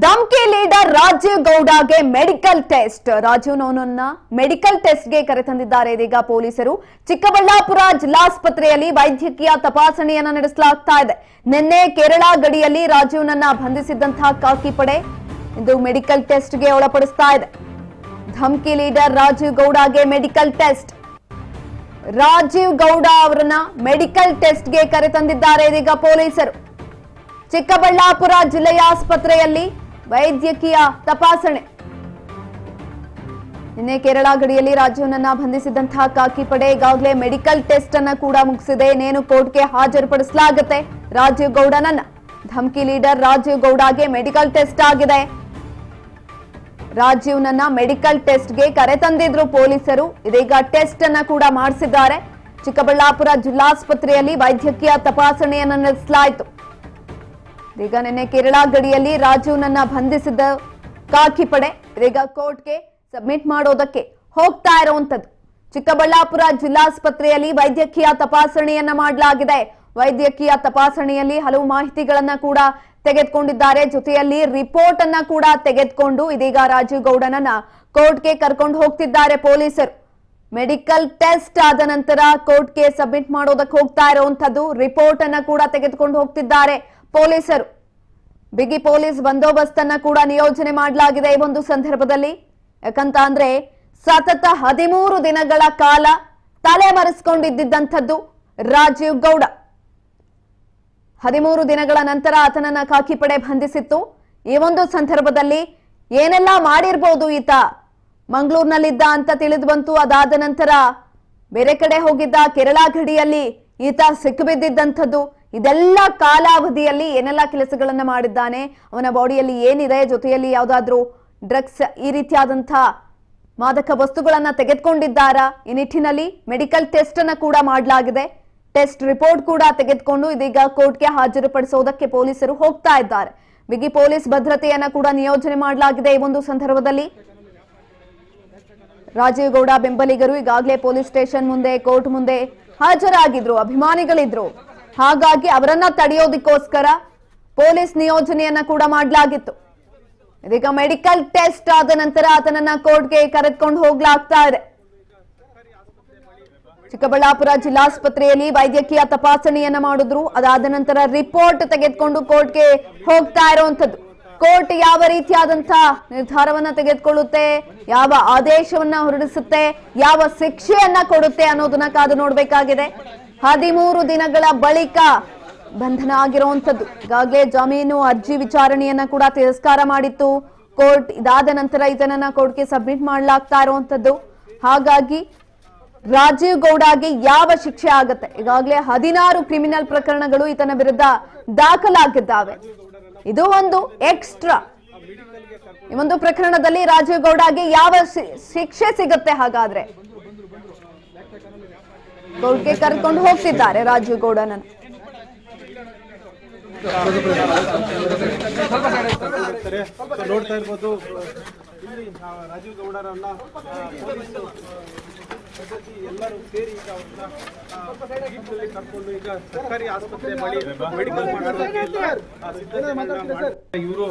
ಧಮ್ಕಿ leader Rajeev ಗೌಡಗೆ medical test. Rajeev ನವನನ್ನ medical ಟೆಸ್ಟ್ಗೆ ಕರೆತಂದಿದ್ದಾರೆ. ಇದೀಗ ಪೊಲೀಸರು ಚಿಕ್ಕಬಳ್ಳಾಪುರ ಜಿಲ್ಲಾಸ್ಪತ್ರೆಯಲ್ಲಿ ವೈದ್ಯಕೀಯ ತಪಾಸಣೆಯನ್ನ ನಡೆಸಲಾಗ್ತಾ ಇದೆ. ನಿನ್ನೆ ಕೇರಳ ಗಡಿಯಲ್ಲಿ ರಾಜೀವ್ನನ್ನ ಬಂಧಿಸಿದ್ದಂತಹ ಖಾಕಿ ಪಡೆ ಇಂದು ಮೆಡಿಕಲ್ ಟೆಸ್ಟ್ಗೆ ಒಳಪಡಿಸ್ತಾ ಇದೆ. ಧಮ್ಕಿ ಲೀಡರ್ ರಾಜೀವ್ ಗೌಡಗೆ ಮೆಡಿಕಲ್ ಟೆಸ್ಟ್. ರಾಜೀವ್ ಗೌಡ ಅವರನ್ನ ಮೆಡಿಕಲ್ ಟೆಸ್ಟ್ಗೆ ಕರೆತಂದಿದ್ದಾರೆ ಇದೀಗ ಪೊಲೀಸರು. ಚಿಕ್ಕಬಳ್ಳಾಪುರ ಜಿಲ್ಲೆಯ ಆಸ್ಪತ್ರೆಯಲ್ಲಿ ವೈದ್ಯಕೀಯ ತಪಾಸಣೆ. ನಿನ್ನೆ ಕೇರಳ ಗಡಿಯಲ್ಲಿ ರಾಜೀವ್ನನ್ನ ಬಂಧಿಸಿದಂತಹ ಖಾಕಿ ಪಡೆ ಈಗಾಗಲೇ ಮೆಡಿಕಲ್ ಟೆಸ್ಟ್ ಅನ್ನ ಕೂಡ ಮುಗಿಸಿದೆ. ಇನ್ನೇನು ಕೋರ್ಟ್ಗೆ ಹಾಜರುಪಡಿಸಲಾಗುತ್ತೆ ರಾಜೀವ್ ಗೌಡನನ್ನ. ಧಮ್ಕಿ ಲೀಡರ್ ರಾಜೀವ್ ಗೌಡಗೆ ಮೆಡಿಕಲ್ ಟೆಸ್ಟ್ ಆಗಿದೆ. ರಾಜೀವ್ನನ್ನ ಮೆಡಿಕಲ್ ಟೆಸ್ಟ್ಗೆ ಕರೆತಂದಿದ್ರು ಪೊಲೀಸರು. ಇದೀಗ ಟೆಸ್ಟ್ ಅನ್ನ ಕೂಡ ಮಾಡಿಸಿದ್ದಾರೆ. ಚಿಕ್ಕಬಳ್ಳಾಪುರ ಜಿಲ್ಲಾಸ್ಪತ್ರೆಯಲ್ಲಿ ವೈದ್ಯಕೀಯ ತಪಾಸಣೆಯನ್ನು ನಡೆಸಲಾಯಿತು. ಈಗ ನಿನ್ನೆ ಕೇರಳ ಗಡಿಯಲ್ಲಿ ರಾಜೀವ್ನನ್ನ ಬಂಧಿಸಿದ ಖಾಕಿ ಪಡೆ ಇದೀಗ ಕೋರ್ಟ್ಗೆ ಸಬ್ಮಿಟ್ ಮಾಡೋದಕ್ಕೆ ಹೋಗ್ತಾ ಇರುವಂತದ್ದು. ಚಿಕ್ಕಬಳ್ಳಾಪುರ ಜಿಲ್ಲಾಸ್ಪತ್ರೆಯಲ್ಲಿ ವೈದ್ಯಕೀಯ ತಪಾಸಣೆಯನ್ನ ಮಾಡಲಾಗಿದೆ. ವೈದ್ಯಕೀಯ ತಪಾಸಣೆಯಲ್ಲಿ ಹಲವು ಮಾಹಿತಿಗಳನ್ನ ಕೂಡ ತೆಗೆದುಕೊಂಡಿದ್ದಾರೆ. ಜೊತೆಯಲ್ಲಿ ರಿಪೋರ್ಟ್ ಅನ್ನ ಕೂಡ ತೆಗೆದುಕೊಂಡು ಇದೀಗ ರಾಜೀವ್ ಗೌಡನನ್ನ ಕೋರ್ಟ್ಗೆ ಕರ್ಕೊಂಡು ಹೋಗ್ತಿದ್ದಾರೆ ಪೊಲೀಸರು. ಮೆಡಿಕಲ್ ಟೆಸ್ಟ್ ಆದ ನಂತರ ಕೋರ್ಟ್ಗೆ ಸಬ್ಮಿಟ್ ಮಾಡೋದಕ್ಕೆ ಹೋಗ್ತಾ ಇರುವಂತದ್ದು. ರಿಪೋರ್ಟ್ ಅನ್ನ ಕೂಡ ತೆಗೆದುಕೊಂಡು ಹೋಗ್ತಿದ್ದಾರೆ ಪೊಲೀಸರು. ಬಿಗಿ ಪೊಲೀಸ್ ಬಂದೋಬಸ್ತ್ ಅನ್ನ ಕೂಡ ನಿಯೋಜನೆ ಮಾಡಲಾಗಿದೆ ಈ ಒಂದು ಸಂದರ್ಭದಲ್ಲಿ. ಯಾಕಂತ ಅಂದ್ರೆ ಸತತ 13 ದಿನಗಳ ಕಾಲ ತಲೆಮರೆಸಿಕೊಂಡಿದ್ದಂಥದ್ದು ರಾಜೀವ್ ಗೌಡ. 13 ದಿನಗಳ ನಂತರ ಆತನನ್ನ ಖಾಕಿ ಪಡೆ ಬಂಧಿಸಿತ್ತು. ಈ ಒಂದು ಸಂದರ್ಭದಲ್ಲಿ ಏನೆಲ್ಲ ಮಾಡಿರ್ಬೋದು ಈತ, ಮಂಗಳೂರಿನಲ್ಲಿದ್ದ ಅಂತ ತಿಳಿದು ಬಂತು. ಅದಾದ ನಂತರ ಬೇರೆ ಕಡೆ ಹೋಗಿದ್ದ, ಕೇರಳ ಗಡಿಯಲ್ಲಿ ಈತ ಸಿಕ್ಕಿಬಿದ್ದಿದ್ದಂಥದ್ದು. ಇದೆಲ್ಲ ಕಾಲಾವಧಿಯಲ್ಲಿ ಏನೆಲ್ಲ ಕೆಲಸಗಳನ್ನ ಮಾಡಿದ್ದಾನೆ, ಅವನ ಬಾಡಿಯಲ್ಲಿ ಏನಿದೆ, ಜೊತೆಯಲ್ಲಿ ಯಾವುದಾದ್ರೂ ಡ್ರಗ್ಸ್ ಈ ರೀತಿಯಾದಂತಹ ಮಾದಕ ವಸ್ತುಗಳನ್ನ ತೆಗೆದುಕೊಂಡಿದ್ದಾರಾ, ಈ ನಿಟ್ಟಿನಲ್ಲಿ ಮೆಡಿಕಲ್ ಟೆಸ್ಟ್ ಅನ್ನ ಕೂಡ ಮಾಡಲಾಗಿದೆ. ಟೆಸ್ಟ್ ರಿಪೋರ್ಟ್ ಕೂಡ ತೆಗೆದುಕೊಂಡು ಇದೀಗ ಕೋರ್ಟ್ಗೆ ಹಾಜರುಪಡಿಸುವುದಕ್ಕೆ ಪೊಲೀಸರು ಹೋಗ್ತಾ ಇದ್ದಾರೆ. ಬಿಗಿ ಪೊಲೀಸ್ ಭದ್ರತೆಯನ್ನ ಕೂಡ ನಿಯೋಜನೆ ಮಾಡಲಾಗಿದೆ ಈ ಒಂದು ಸಂದರ್ಭದಲ್ಲಿ. ರಾಜೀವ್ ಗೌಡ ಬೆಂಬಲಿಗರು ಈಗಾಗಲೇ ಪೊಲೀಸ್ ಸ್ಟೇಷನ್ ಮುಂದೆ, ಕೋರ್ಟ್ ಮುಂದೆ ಹಾಜರಾಗಿದ್ರು, ಅಭಿಮಾನಿಗಳಿದ್ರು. ಹಾಗಾಗಿ ಅವರನ್ನ ತಡೆಯೋದಕ್ಕೋಸ್ಕರ ಪೊಲೀಸ್ ನಿಯೋಜನೆಯನ್ನ ಕೂಡ ಮಾಡಲಾಗಿತ್ತು. ಇದೀಗ ಮೆಡಿಕಲ್ ಟೆಸ್ಟ್ ಆದ ನಂತರ ಆತನನ್ನ ಕೋರ್ಟ್ಗೆ ಕರೆದುಕೊಂಡು ಹೋಗ್ಲಾಗ್ತಾ ಇದೆ. ಚಿಕ್ಕಬಳ್ಳಾಪುರ ಜಿಲ್ಲಾಸ್ಪತ್ರೆಯಲ್ಲಿ ವೈದ್ಯಕೀಯ ತಪಾಸಣೆಯನ್ನ ಮಾಡಿದ್ರು. ಅದಾದ ನಂತರ ರಿಪೋರ್ಟ್ ತೆಗೆದುಕೊಂಡು ಕೋರ್ಟ್ಗೆ ಹೋಗ್ತಾ ಇರುವಂತದ್ದು. ಕೋರ್ಟ್ ಯಾವ ರೀತಿಯಾದಂತಹ ನಿರ್ಧಾರವನ್ನ ತೆಗೆದುಕೊಳ್ಳುತ್ತೆ, ಯಾವ ಆದೇಶವನ್ನ ಹೊರಡಿಸುತ್ತೆ, ಯಾವ ಶಿಕ್ಷೆಯನ್ನ ಕೊಡುತ್ತೆ ಅನ್ನೋದನ್ನ ಕಾದು ನೋಡ್ಬೇಕಾಗಿದೆ. 13 ದಿನಗಳ ಬಳಿಕ ಬಂಧನ ಆಗಿರುವಂತದ್ದು. ಈಗಾಗಲೇ ಜಾಮೀನು ಅರ್ಜಿ ವಿಚಾರಣೆಯನ್ನ ಕೂಡ ತಿರಸ್ಕಾರ ಮಾಡಿತ್ತು ಕೋರ್ಟ್. ಇದಾದ ನಂತರ ಇದನ್ನ ಕೋರ್ಟ್ಗೆ ಸಬ್ಮಿಟ್ ಮಾಡಲಾಗ್ತಾ ಇರುವಂತದ್ದು. ಹಾಗಾಗಿ ರಾಜೀವ್ ಗೌಡಗೆ ಯಾವ ಶಿಕ್ಷೆ ಆಗುತ್ತೆ? ಈಗಾಗಲೇ 16 ಕ್ರಿಮಿನಲ್ ಪ್ರಕರಣಗಳು ಈತನ ವಿರುದ್ಧ ದಾಖಲಾಗಿದ್ದಾವೆ. ಇದು ಒಂದು ಎಕ್ಸ್ಟ್ರಾ. ಈ ಒಂದು ಪ್ರಕರಣದಲ್ಲಿ ರಾಜೀವ್ ಗೌಡಗೆ ಯಾವ ಶಿಕ್ಷೆ ಸಿಗುತ್ತೆ? ಹಾಗಾದ್ರೆ ಕೋರ್ಟ್ಗೆ ಕರೆದುಕೊಂಡು ಹೋಗ್ತಿದ್ದಾರೆ ರಾಜೀವ್ ಗೌಡನನ್ನು. ನೋಡ್ತಾ ಇರ್ಬೋದು ಇಲ್ಲಿ ರಾಜೀವ್ ಗೌಡರನ್ನ ಎಲ್ಲರೂ ಸೇರಿ ಈಗ ಅವ್ರನ್ನ ಕರ್ಕೊಂಡು ಈಗ ಸರ್ಕಾರಿ ಆಸ್ಪತ್ರೆ ಬಳಿ ಮೆಡಿಕಲ್ ಇವರು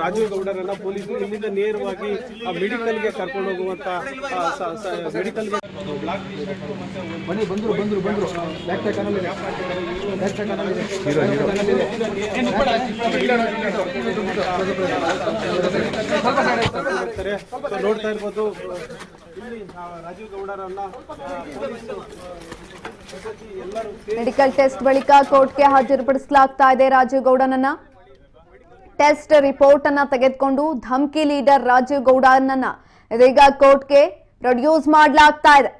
ರಾಜೀವ್ ಗೌಡರನ್ನ ಪೊಲೀಸರು ಇಲ್ಲಿಂದ ನೇರವಾಗಿ ಮೆಡಿಕಲ್ಗೆ ಕರ್ಕೊಂಡು ಹೋಗುವಂತ ಮೆಡಿಕಲ್ಗೆ ನೋಡ್ತಾ ಇರ್ಬೋದು ಇಲ್ಲಿ ರಾಜೀವ್ ಗೌಡರನ್ನ ಮೆಡಿಕಲ್ ಟೆಸ್ಟ್ ಬಳಿಕ ಕೋರ್ಟ್ಗೆ ಹಾಜರುಪಡಿಸಲಾಗ್ತಾ ಇದೆ ರಾಜೀವ್ ಗೌಡನನ್ನ. ಟೆಸ್ಟ್ ರಿಪೋರ್ಟ್ ಅನ್ನ ತೆಗೆದುಕೊಂಡು ಧಮ್ಕಿ ಲೀಡರ್ ರಾಜೀವ್ ಗೌಡನನ್ನ ಇದೀಗ ಕೋರ್ಟ್ಗೆ ಪ್ರೊಡ್ಯೂಸ್ ಮಾಡಲಾಗ್ತಾ ಇದೆ.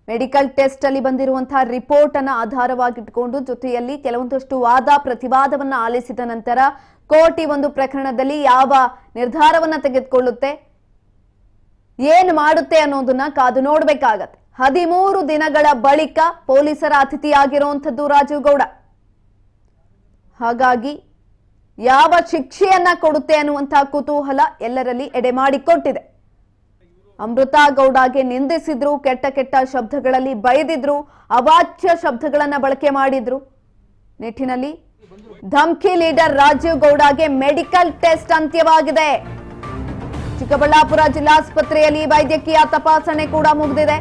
ಮೆಡಿಕಲ್ ಟೆಸ್ಟ್ ಅಲ್ಲಿ ಬಂದಿರುವಂತಹ ರಿಪೋರ್ಟ್ ಅನ್ನ ಆಧಾರವಾಗಿಟ್ಟುಕೊಂಡು ಜೊತೆಯಲ್ಲಿ ಕೆಲವೊಂದಷ್ಟು ವಾದ ಪ್ರತಿವಾದವನ್ನ ಆಲಿಸಿದ ನಂತರ ಕೋರ್ಟ್ ಈ ಒಂದು ಪ್ರಕರಣದಲ್ಲಿ ಯಾವ ನಿರ್ಧಾರವನ್ನ ತೆಗೆದುಕೊಳ್ಳುತ್ತೆ, ಏನು ಮಾಡುತ್ತೆ ಅನ್ನೋದನ್ನ ಕಾದು ನೋಡ್ಬೇಕಾಗತ್ತೆ. 13 ದಿನಗಳ ಬಳಿಕ ಪೊಲೀಸರ ಅತಿಥಿಯಾಗಿರುವಂತದ್ದು ರಾಜೀವ್ ಗೌಡ. ಹಾಗಾಗಿ ಯಾವ ಶಿಕ್ಷೆಯನ್ನ ಕೊಡುತ್ತೆ ಅನ್ನುವಂತಹ ಕುತೂಹಲ ಎಲ್ಲರಲ್ಲಿ ಎಡೆ ಮಾಡಿಕೊಟ್ಟಿದೆ. ಅಮೃತಾ ಗೌಡಗೆ ನಿಂದಿಸಿದ್ರು, ಕೆಟ್ಟ ಕೆಟ್ಟ ಶಬ್ದಗಳಲ್ಲಿ ಬೈದಿದ್ರು, ಅವಾಚ್ಯ ಶಬ್ದಗಳನ್ನ ಬಳಕೆ ಮಾಡಿದ್ರು. ನಿಟ್ಟಿನಲ್ಲಿ ಧಮ್ಕಿ ಲೀಡರ್ ರಾಜೀವ್ ಗೌಡಗೆ ಮೆಡಿಕಲ್ ಟೆಸ್ಟ್ ಅಂತ್ಯವಾಗಿದೆ. ಚಿಕ್ಕಬಳ್ಳಾಪುರ ಜಿಲ್ಲಾಸ್ಪತ್ರೆಯಲ್ಲಿ ವೈದ್ಯಕೀಯ ತಪಾಸಣೆ ಕೂಡ ಮುಗಿದಿದೆ.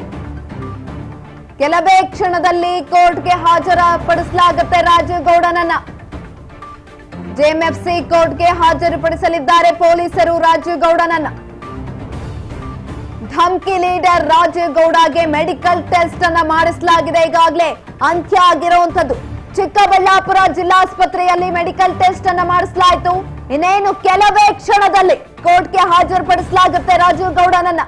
ಕೆಲವೇ ಕ್ಷಣದಲ್ಲಿ ಕೋರ್ಟ್ಗೆ ಹಾಜರುಪಡಿಸಲಾಗುತ್ತೆ ರಾಜೀವ್ ಗೌಡನನ್ನ. ಜೆಎಂಎಫ್ಸಿ ಕೋರ್ಟ್ಗೆ ಹಾಜರುಪಡಿಸಲಿದ್ದಾರೆ ಪೊಲೀಸರು ರಾಜೀವ್ ಗೌಡನನ್ನ. ಧಮ್ಕಿ ಲೀಡರ್ ರಾಜೀವ್ ಗೌಡಗೆ ಮೆಡಿಕಲ್ ಟೆಸ್ಟ್ ಅನ್ನ ಮಾಡಿಸಲಾಗಿದೆ. ಈಗಾಗಲೇ ಅಂತ್ಯ ಆಗಿರುವಂತದ್ದು. ಚಿಕ್ಕಬಳ್ಳಾಪುರ ಜಿಲ್ಲಾಸ್ಪತ್ರೆಯಲ್ಲಿ ಮೆಡಿಕಲ್ ಟೆಸ್ಟ್ ಅನ್ನ ಮಾಡಿಸಲಾಯಿತು. ಇನ್ನೇನು ಕೆಲವೇ ಕ್ಷಣದಲ್ಲಿ ಕೋರ್ಟ್ಗೆ ಹಾಜರುಪಡಿಸಲಾಗುತ್ತೆ ರಾಜೀವ್ ಗೌಡನನ್ನ.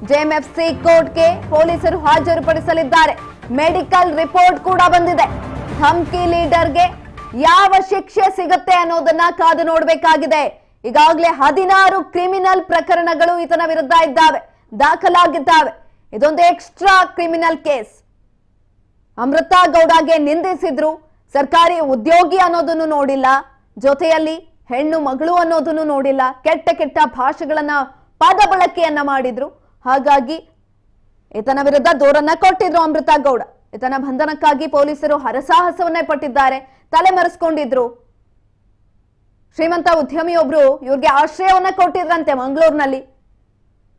ಜೆಎಂಎಫ್ಸಿ ಕೋರ್ಟ್ಗೆ ಪೊಲೀಸರು ಹಾಜರುಪಡಿಸಲಿದ್ದಾರೆ. ಮೆಡಿಕಲ್ ರಿಪೋರ್ಟ್ ಕೂಡ ಬಂದಿದೆ. ಧಮ್ಕಿ ಲೀಡರ್ಗೆ ಯಾವ ಶಿಕ್ಷೆ ಸಿಗುತ್ತೆ ಅನ್ನೋದನ್ನ ಕಾದು ನೋಡಬೇಕಾಗಿದೆ. ಈಗಾಗಲೇ 16 ಕ್ರಿಮಿನಲ್ ಪ್ರಕರಣಗಳು ಈತನ ವಿರುದ್ಧ ದಾಖಲಾಗಿದ್ದಾವೆ. ಇದೊಂದು ಎಕ್ಸ್ಟ್ರಾ ಕ್ರಿಮಿನಲ್ ಕೇಸ್. ಅಮೃತಾ ಗೌಡಗೆ ನಿಂದಿಸಿದ್ರು. ಸರ್ಕಾರಿ ಉದ್ಯೋಗಿ ಅನ್ನೋದನ್ನು ನೋಡಿಲ್ಲ, ಜೊತೆಯಲ್ಲಿ ಹೆಣ್ಣು ಮಗಳು ಅನ್ನೋದನ್ನು ನೋಡಿಲ್ಲ. ಕೆಟ್ಟ ಕೆಟ್ಟ ಭಾಷೆಗಳನ್ನ ಪದ ಬಳಕೆಯನ್ನ ಮಾಡಿದ್ರು. ಹಾಗಾಗಿ ಈತನ ವಿರುದ್ಧ ದೂರನ್ನ ಕೊಟ್ಟಿದ್ರು ಅಮೃತಾ ಗೌಡ. ಈತನ ಬಂಧನಕ್ಕಾಗಿ ಪೊಲೀಸರು ಹರಸಾಹಸವನ್ನೇ ಪಟ್ಟಿದ್ದಾರೆ. ತಲೆಮರೆಸ್ಕೊಂಡಿದ್ರು. ಶ್ರೀಮಂತ ಉದ್ಯಮಿಯೊಬ್ರು ಇವ್ರಿಗೆ ಆಶ್ರಯವನ್ನ ಕೊಟ್ಟಿದ್ರಂತೆ ಮಂಗಳೂರಿನಲ್ಲಿ.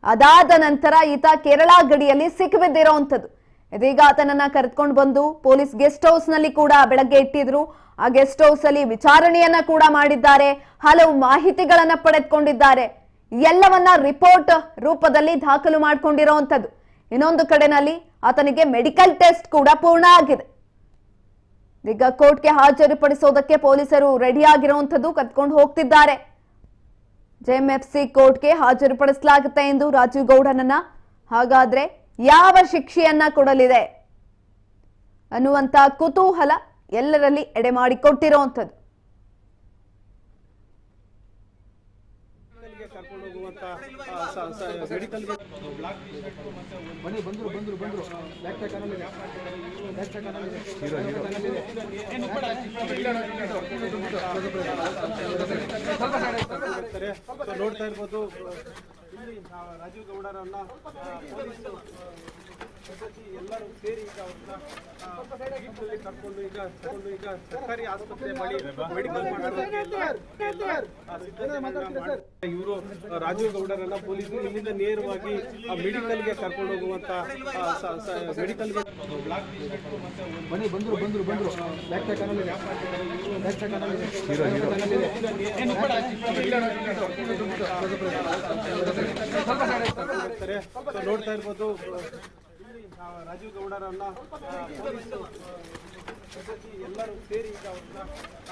ಅದಾದ ನಂತರ ಈತ ಕೇರಳ ಗಡಿಯಲ್ಲಿ ಸಿಕ್ಕಿಬಿದ್ದಿರೋಂಥದ್ದು. ಇದೀಗ ಆತನನ್ನ ಕರೆದುಕೊಂಡು ಬಂದು ಪೊಲೀಸ್ ಗೆಸ್ಟ್ ಹೌಸ್ ನಲ್ಲಿ ಕೂಡ ಬೆಳಗ್ಗೆ ಇಟ್ಟಿದ್ರು. ಆ ಗೆಸ್ಟ್ ಹೌಸ್ ಅಲ್ಲಿ ವಿಚಾರಣೆಯನ್ನ ಕೂಡ ಮಾಡಿದ್ದಾರೆ. ಹಲವು ಮಾಹಿತಿಗಳನ್ನ ಪಡೆದುಕೊಂಡಿದ್ದಾರೆ. ಎಲ್ಲವನ್ನ ರಿಪೋರ್ಟ್ ರೂಪದಲ್ಲಿ ದಾಖಲು ಮಾಡಿಕೊಂಡಿರುವಂತದ್ದು. ಇನ್ನೊಂದು ಕಡೆನಲ್ಲಿ ಆತನಿಗೆ ಮೆಡಿಕಲ್ ಟೆಸ್ಟ್ ಕೂಡ ಪೂರ್ಣ ಆಗಿದೆ. ಈಗ ಕೋರ್ಟ್ಗೆ ಹಾಜರುಪಡಿಸೋದಕ್ಕೆ ಪೊಲೀಸರು ರೆಡಿ ಆಗಿರುವಂತದ್ದು, ಕತ್ಕೊಂಡು ಹೋಗ್ತಿದ್ದಾರೆ. ಜೆಎಂಎಫ್ಸಿ ಕೋರ್ಟ್ಗೆ ಹಾಜರುಪಡಿಸಲಾಗುತ್ತೆ ಎಂದು ರಾಜೀವ್ ಗೌಡನನ್ನ. ಹಾಗಾದ್ರೆ ಯಾವ ಶಿಕ್ಷೆಯನ್ನ ಕೊಡಲಿದೆ ಅನ್ನುವಂತ ಕುತೂಹಲ ಎಲ್ಲರಲ್ಲಿ ಎಡೆ ಮಾಡಿಕೊಟ್ಟಿರುವಂತದ್ದು. ಕರ್ಕೊಂಡು ಹೋಗುವಂತ ಮೆಡಿಕಲ್ಗೆ ನೋಡ್ತಾ ಇರ್ಬೋದು. ಇಲ್ಲಿ ರಾಜೀವ್ ಗೌಡರನ್ನ ಪೊಲೀಸರು ಎಲ್ಲರೂ ಸೇರಿ ಈಗ ಅವ್ರನ್ನ ಕರ್ಕೊಂಡು ಈಗ ಸರ್ಕಾರಿ ಆಸ್ಪತ್ರೆ ಬಳಿ ಮೆಡಿಕಲ್ ಇವರು ರಾಜೀವ್ ಗೌಡರನ್ನ ಪೊಲೀಸರು ಇಲ್ಲಿಂದ ನೇರವಾಗಿ ಮೆಡಿಕಲ್ಗೆ ಕರ್ಕೊಂಡು ಹೋಗುವಂತ ಮೆಡಿಕಲ್ಗೆ ನೋಡ್ತಾ ಇರ್ಬೋದು. ರಾಜೀವ್ ಗೌಡರನ್ನ ಪೊಲೀಸರು ಎಲ್ಲರೂ ಸೇರಿ ಈಗ ಅವ್ರನ್ನ